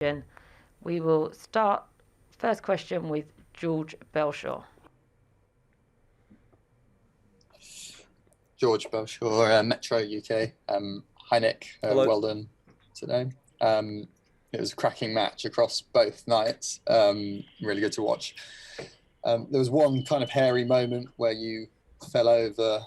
We will start first question with George Belshaw. George Belshaw, Metro UK. Hi Nick, well done today. It was a cracking match across both nights. Really good to watch. There was one kind of hairy moment where you fell over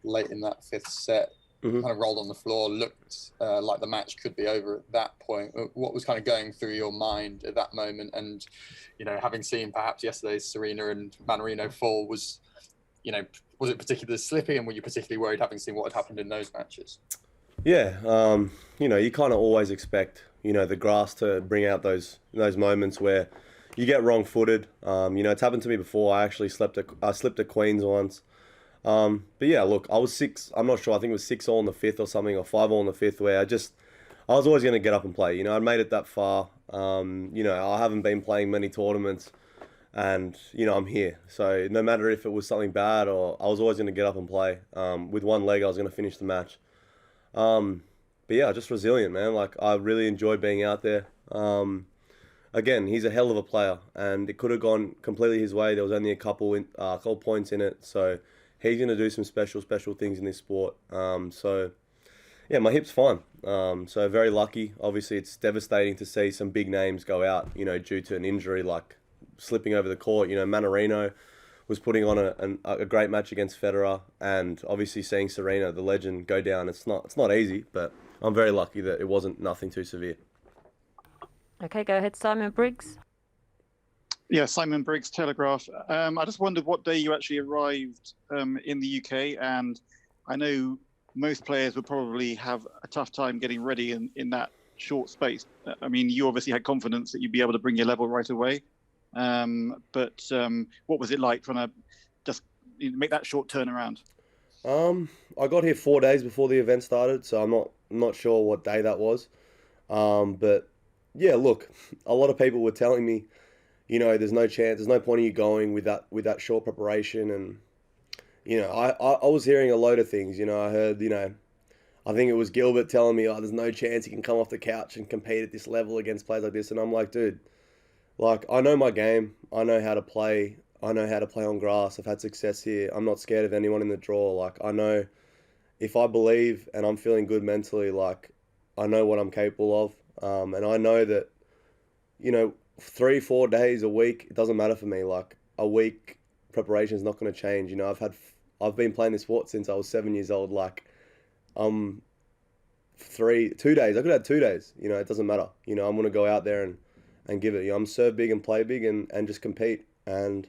late in that fifth set, kind of rolled on the floor, looked like the match could be over at that point. What was kind of going through your mind at that moment? And, having seen perhaps yesterday's Serena and Mannarino fall, was it particularly slippy, and were you particularly worried having seen what had happened in those matches? Yeah, you kind of always expect, the grass to bring out those moments where you get wrong-footed. It's happened to me before. I actually slipped at Queens once. But yeah, look, I was I'm not sure, I think it was 6-all in the fifth or something, or 5-all in the fifth, where I was always going to get up and play. I'd made it that far. I haven't been playing many tournaments, and, I'm here. So no matter if it was something bad, or I was always going to get up and play. With one leg, I was going to finish the match. But yeah, just resilient, man. Like, I really enjoyed being out there. Again, he's a hell of a player, and it could have gone completely his way. There was only a couple points in it, so he's going to do some special things in this sport. So yeah, my hip's fine. So very lucky. Obviously, it's devastating to see some big names go out, due to an injury, like slipping over the court. Mannarino was putting on a great match against Federer, and obviously seeing Serena, the legend, go down. It's not easy, but I'm very lucky that it wasn't nothing too severe. Okay, go ahead, Simon Briggs. Yeah, Simon Briggs, Telegraph. I just wondered what day you actually arrived in the UK, and I know most players would probably have a tough time getting ready in that short space. I mean, you obviously had confidence that you'd be able to bring your level right away. But what was it like trying to just make that short turnaround? I got here 4 days before the event started, so I'm not sure what day that was. But yeah, look, a lot of people were telling me, there's no chance, there's no point in you going with that short preparation, and I was hearing a load of things. I heard, I think it was Gilbert telling me, there's no chance he can come off the couch and compete at this level against players like this, and I'm like, dude, like, I know my game, I know how to play. I know how to play on grass. I've had success here. I'm not scared of anyone in the draw. Like, I know if I believe and I'm feeling good mentally, like, I know what I'm capable of. And I know that, 3-4 days a week, it doesn't matter for me. Like, a week preparation is not going to change. I've been playing this sport since I was 7 years old. Like, 2 days. I could have 2 days. It doesn't matter. I'm going to go out there and give it. I'm serve big and play big and just compete. And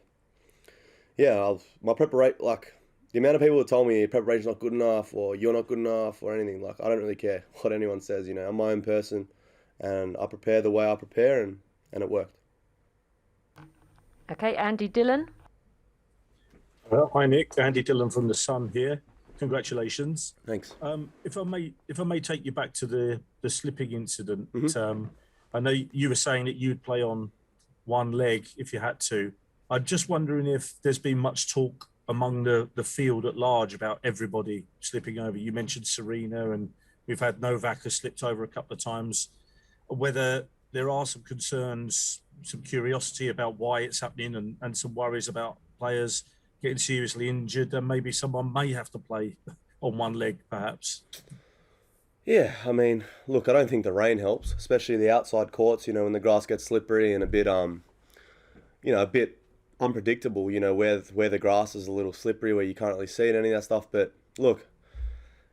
yeah, my preparation, like, the amount of people that told me your preparation's not good enough, or you're not good enough, or anything, like, I don't really care what anyone says. I'm my own person, and I prepare the way I prepare, and it worked. Okay, Andy Dillon. Hi Nick, Andy Dillon from The Sun here. Congratulations. Thanks. If I may take you back to the slipping incident. Mm-hmm. I know you were saying that you'd play on one leg if you had to. I'm just wondering if there's been much talk among the field at large about everybody slipping over. You mentioned Serena, and we've had Novak has slipped over a couple of times. Whether there are some concerns, some curiosity about why it's happening, and some worries about players getting seriously injured, and maybe someone may have to play on one leg, perhaps. Yeah, I mean, look, I don't think the rain helps, especially the outside courts, when the grass gets slippery and a bit unpredictable, where the grass is a little slippery, where you can't really see it, any of that stuff. But look,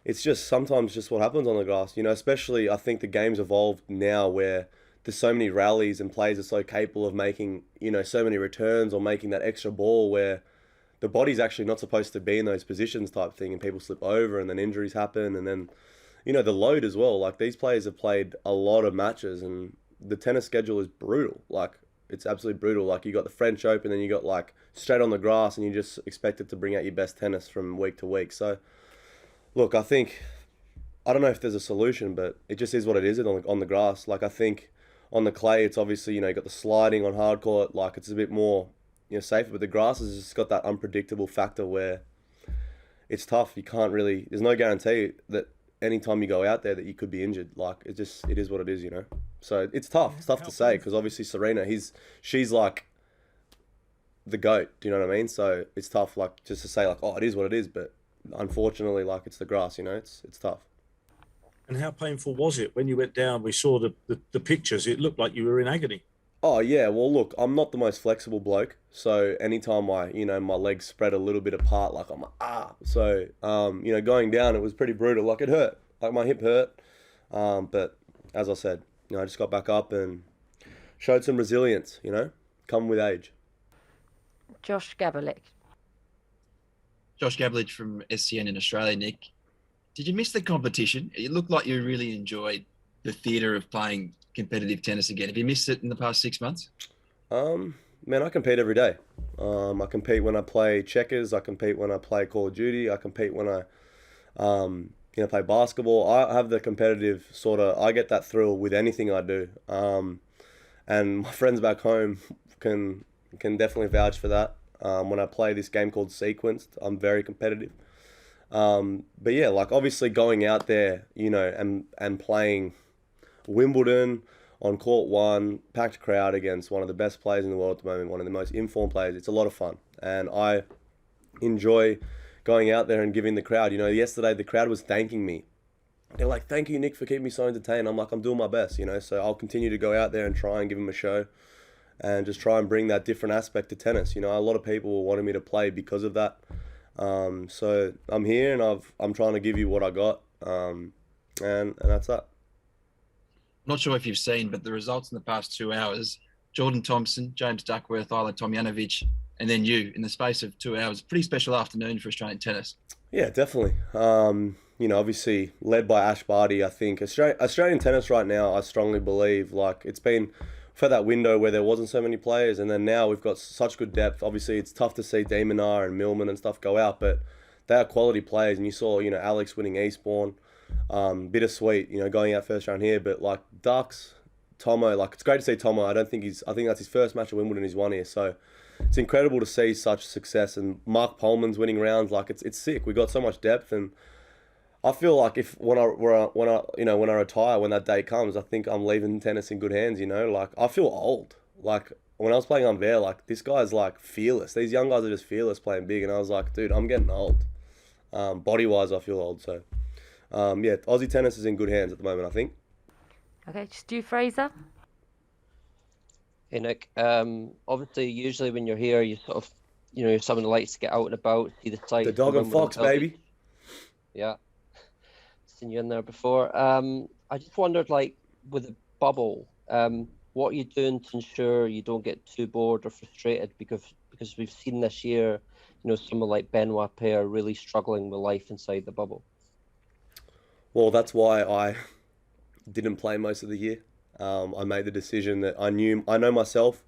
it's just sometimes just what happens on the grass, especially I think the game's evolved now where there's so many rallies and players are so capable of making, so many returns or making that extra ball where the body's actually not supposed to be in those positions type thing, and people slip over and then injuries happen, and then, the load as well. Like, these players have played a lot of matches, and the tennis schedule is brutal. Like, it's absolutely brutal. Like, you got the French Open, then you got, like, straight on the grass, and you just expected to bring out your best tennis from week to week. So, look, I don't know if there's a solution, but it just is what it is on the grass. Like, I think on the clay, it's obviously, you got the sliding on hard court. Like, it's a bit more, safer, but the grass has just got that unpredictable factor where it's tough. You can't really, there's no guarantee that anytime you go out there that you could be injured. Like it is what it is, you know. So it's tough. It's tough to say because obviously Serena, she's like the GOAT. Do you know what I mean? So it's tough, like just to say like, oh, it is what it is. But unfortunately, like it's the grass, you know. It's tough. And how painful was it when you went down? We saw the pictures. It looked like you were in agony. Oh yeah, well look, I'm not the most flexible bloke, so anytime my legs spread a little bit apart, like I'm like, so going down, it was pretty brutal. Like it hurt, like my hip hurt, but as I said, I just got back up and showed some resilience. Come with age. Josh Gabelich. Josh Gabelich from SCN in Australia. Nick, did you miss the competition? It looked like you really enjoyed the theatre of playing competitive tennis again. Have you missed it in the past 6 months? Man, I compete every day. I compete when I play checkers. I compete when I play Call of Duty. I compete when I, play basketball. I have the competitive I get that thrill with anything I do. And my friends back home can definitely vouch for that. When I play this game called Sequenced, I'm very competitive. But yeah, like obviously going out there, and playing Wimbledon on court 1, packed crowd against one of the best players in the world at the moment, one of the most informed players. It's a lot of fun, and I enjoy going out there and giving the crowd. Yesterday the crowd was thanking me. They're like, "Thank you, Nick, for keeping me so entertained." I'm like, I'm doing my best, So I'll continue to go out there and try and give them a show, and just try and bring that different aspect to tennis. A lot of people were wanting me to play because of that. So I'm here, and I'm trying to give you what I got, and that's that. Not sure if you've seen, but the results in the past 2 hours, Jordan Thompson, James Duckworth, Isla Tomjanovic, and then you in the space of 2 hours. Pretty special afternoon for Australian tennis. Yeah, definitely. Obviously led by Ash Barty. I think Australian tennis right now, I strongly believe, like it's been for that window where there wasn't so many players, and then now we've got such good depth. Obviously, it's tough to see De Minaur and Millman and stuff go out, but they are quality players, and you saw, Alex winning Eastbourne. Bittersweet, going out first round here, but like Ducks, Tomo, like it's great to see Tomo. I think that's his first match at Wimbledon he's won here, so it's incredible to see such success. And Mark Polman's winning rounds, like it's sick. We got so much depth, and I feel like when I retire, when that day comes, I think I'm leaving tennis in good hands. Like I feel old. Like when I was playing Unfair, like this guy's like fearless. These young guys are just fearless playing big, and I was like, dude, I'm getting old. Body wise, I feel old. So. Aussie tennis is in good hands at the moment, I think. Okay, Stu Fraser. Hey, Nick. Obviously, usually when you're here, you sort of, you're someone who likes to get out and about, see the sights. The dog and fox, baby. Yeah. Seen you in there before. I just wondered, like, with the bubble, what are you doing to ensure you don't get too bored or frustrated? Because we've seen this year, someone like Benoit Paire really struggling with life inside the bubble. Well, that's why I didn't play most of the year. I made the decision that I know myself,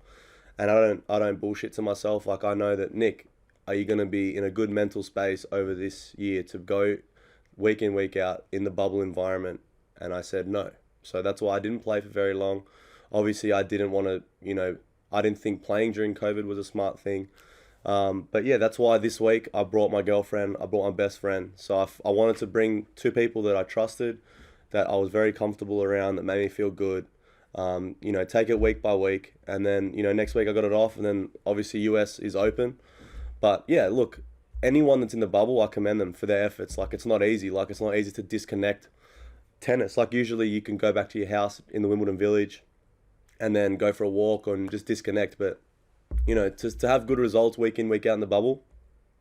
and I don't bullshit to myself. Like I know that, Nick, are you going to be in a good mental space over this year to go week in, week out in the bubble environment? And I said no. So that's why I didn't play for very long. Obviously, I didn't want to, I didn't think playing during COVID was a smart thing. But yeah, that's why this week I brought my girlfriend, I brought my best friend. So I wanted to bring 2 people that I trusted, that I was very comfortable around, that made me feel good. Take it week by week. And then, next week I got it off, and then obviously US is open. But yeah, look, anyone that's in the bubble, I commend them for their efforts. Like it's not easy. Like it's not easy to disconnect tennis. Like usually you can go back to your house in the Wimbledon Village and then go for a walk and just disconnect. But to have good results week in, week out in the bubble,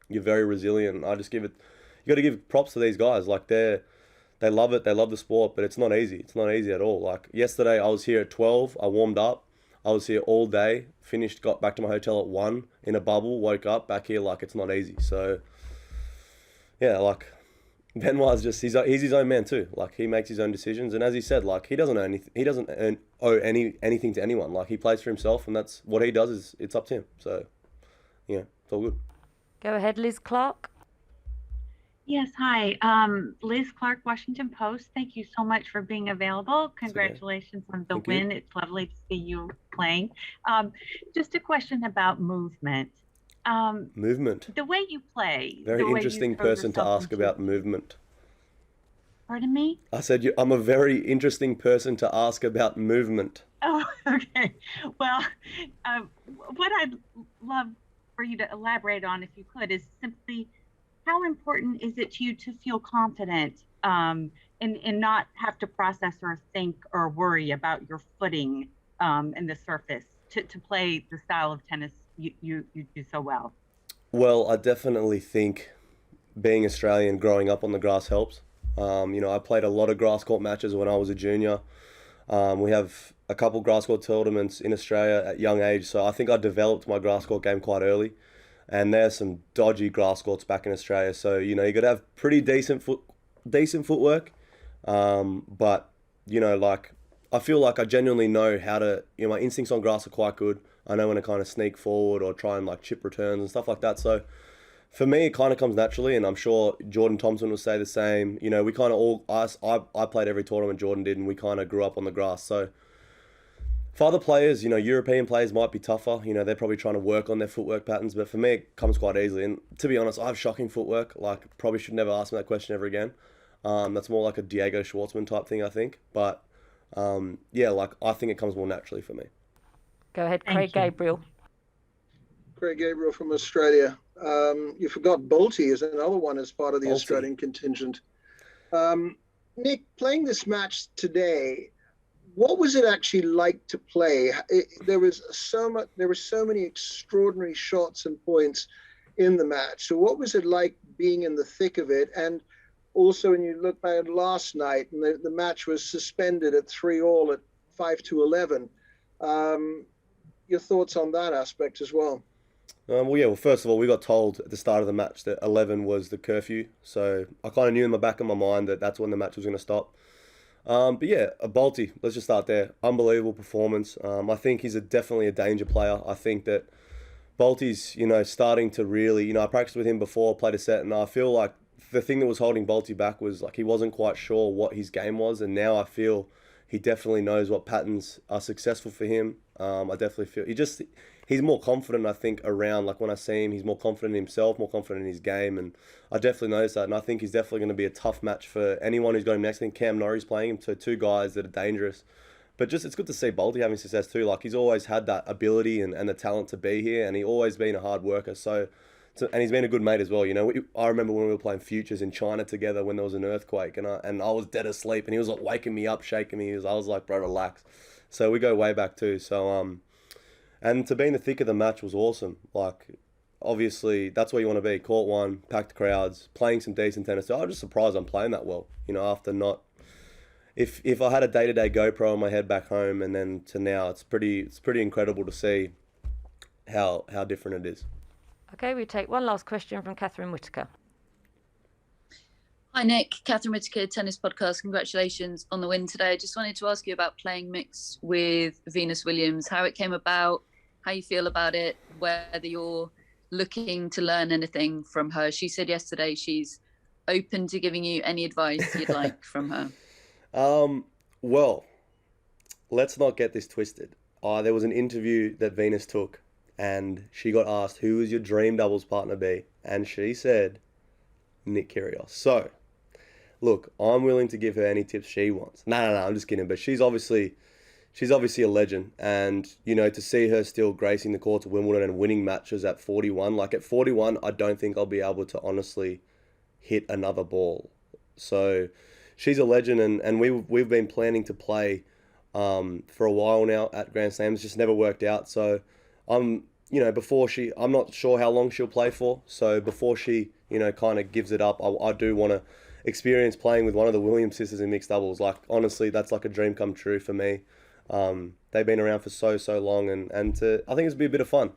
you're very resilient. You got to give props to these guys. Like they love it. They love the sport, but it's not easy. It's not easy at all. Like yesterday, I was here at 12. I warmed up. I was here all day. Finished, got back to my hotel at 1 in a bubble. Woke up back here. Like it's not easy. So yeah, like Benoit's he's his own man too. Like he makes his own decisions, and as he said, like he doesn't owe anything to anyone. Like he plays for himself, and that's what he does. It's up to him. So yeah, it's all good. Go ahead, Liz Clark. Yes, hi. Liz Clark, Washington Post. Thank you so much for being available. Congratulations on the win. It's lovely to see you playing. Just a question about movement. Movement. The way you play. Very interesting person to ask about movement. Pardon me? I said I'm a very interesting person to ask about movement. Oh, okay. Well, what I'd love for you to elaborate on, if you could, is simply how important is it to you to feel confident and not have to process or think or worry about your footing and the surface to play the style of tennis you do so well? Well, I definitely think being Australian, growing up on the grass helps. I played a lot of grass court matches when I was a junior. We have a couple grass court tournaments in Australia at young age, so I think I developed my grass court game quite early. And there's some dodgy grass courts back in Australia, so you got to have pretty decent footwork. But I feel like I genuinely know how to. My instincts on grass are quite good. I know when to kind of sneak forward or try and chip returns and stuff like that. So for me, it kind of comes naturally, and I'm sure Jordan Thompson will say the same. We kind of all I played every tournament Jordan did, and we kind of grew up on the grass. So for other players, European players might be tougher. They're probably trying to work on their footwork patterns, but for me, it comes quite easily. And to be honest, I have shocking footwork. Probably should never ask me that question ever again. That's more like a Diego Schwartzman type thing, I think. But I think it comes more naturally for me. Go ahead, Craig Gabriel. Craig Gabriel from Australia. You forgot Bolte is another one as part of the Australian contingent. Nick, playing this match today, what was it actually like to play? There were so many extraordinary shots and points in the match. So what was it like being in the thick of it? And also, when you look back at last night, and the match was suspended at 3-3 at 5-11. Your thoughts on that aspect as well? Well, first of all, we got told at the start of the match that 11 was the curfew. So I kind of knew in the back of my mind that that's when the match was going to stop. Bolte, let's just start there. Unbelievable performance. I think he's definitely a danger player. I think that Bolte's, starting to really, I practiced with him before, played a set, and I feel like the thing that was holding Bolte back was he wasn't quite sure what his game was, and now I feel he definitely knows what patterns are successful for him. I definitely feel he's more confident, I think, around, when I see him, he's more confident in himself, more confident in his game, and I definitely noticed that, and I think he's definitely going to be a tough match for anyone who's got him next. I think Cam Norrie's playing him, so two guys that are dangerous. But it's good to see Bolte having success too. He's always had that ability and the talent to be here, and he's always been a hard worker, and he's been a good mate as well. I remember when we were playing futures in China together when there was an earthquake, and I was dead asleep, and he was waking me up, shaking me. I was like, bro, relax. So we go way back too. So and to be in the thick of the match was awesome. Obviously, that's where you want to be. Court one, packed crowds, playing some decent tennis. So I was just surprised I'm playing that well. After not, if I had a day-to-day GoPro on my head back home, and then to now, it's pretty incredible to see how different it is. Okay, we take one last question from Catherine Whitaker. Hi Nick, Catherine Whitaker, Tennis Podcast. Congratulations on the win today. I just wanted to ask you about playing mixed with Venus Williams, how it came about, how you feel about it, whether you're looking to learn anything from her. She said yesterday she's open to giving you any advice you'd like from her. Well, let's not get this twisted. There was an interview that Venus took, and she got asked, who would your dream doubles partner be? And she said, Nick Kyrgios. So, look, I'm willing to give her any tips she wants. No, I'm just kidding. But she's obviously a legend. And, to see her still gracing the courts of Wimbledon and winning matches at 41. At 41, I don't think I'll be able to honestly hit another ball. So, she's a legend. And we've been planning to play for a while now at Grand Slams. Just never worked out. So, I'm not sure how long she'll play for. So before she, kind of gives it up, I do want to experience playing with one of the Williams sisters in mixed doubles. Honestly, that's a dream come true for me. They've been around for so long, and I think it's be a bit of fun.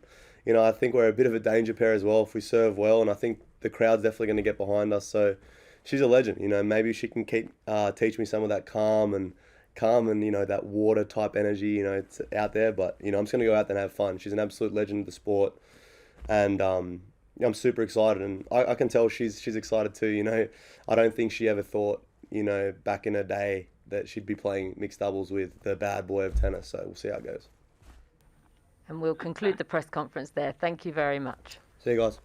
I think we're a bit of a danger pair as well if we serve well, and I think the crowd's definitely going to get behind us. So she's a legend. Maybe she can teach me some of that calm and that water type energy, it's out there. But I'm just gonna go out there and have fun. She's an absolute legend of the sport, and I'm super excited, and I can tell she's excited too. I don't think she ever thought back in her day that she'd be playing mixed doubles with the bad boy of tennis. So we'll see how it goes. And we'll conclude the press conference there. Thank you very much. See you guys.